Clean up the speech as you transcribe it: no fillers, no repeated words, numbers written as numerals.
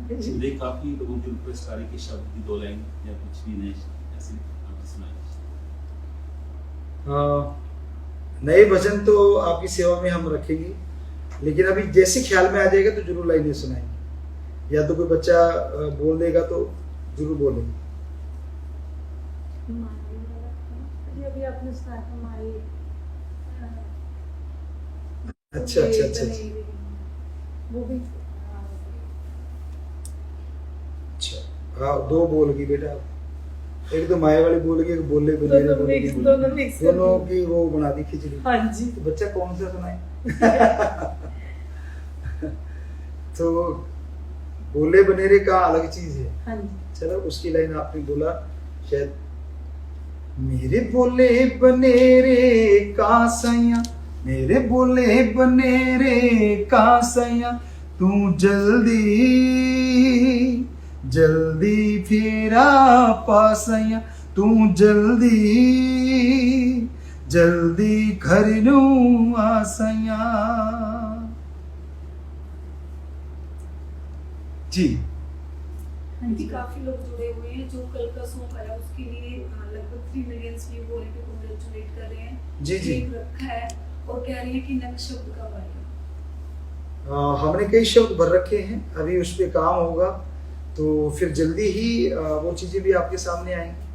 देख काफी लोगों की रिक्वेस्ट आ रही कि शब्द की 2 लाइन या कुछ भी नए ऐसे आप सुनाइए। नए भजन तो आपकी सेवा में हम रखेंगे, लेकिन अभी जैसे ख्याल में आ जाएगा तो जरूर लाइनें सुनाएंगे, या तो कोई बच्चा बोल देगा तो जरूर बोलेंगे। अभी आपने सुना था माई। अच्छा अच्छा अच्छा अच्छा वो भी अच्छा। हाँ, 2 बोल गई बेटा, एक तो माए वाली बोल गई, एक बोले बनेरे दोनों बोल मिक्स गई। दोनों मिक्स दोनों की वो बना दी खिचड़ी। हाँ जी। तो बच्चा कौन सा सुनाए? तो बोले बनेरे का अलग चीज है। हाँ जी। चलो उसकी लाइन आपने बोला शायद, मेरे बोले बनेरे का सैया, मेरे बोले बनेरे का सैया, तू जल्दी जल्दी फेरा पासैया, तू जल्दी जल्दी घर नू आसैया। जी हाँ जी, काफी लोग जुड़े हुए हैं। जो कल का सॉन्ग आया उसके लिए लगभग 3 मिलियन व्यू हो रहे हैं, कांग्रेचुलेट कर रहे हैं। जी जी। एक रखा है और कह रही है कि नक्श शब्द कब आएगा। हमने कई शब्द भर रखे हैं, अभी उस पर काम होगा तो फिर जल्दी ही वो चीज़ें भी आपके सामने आएंगी।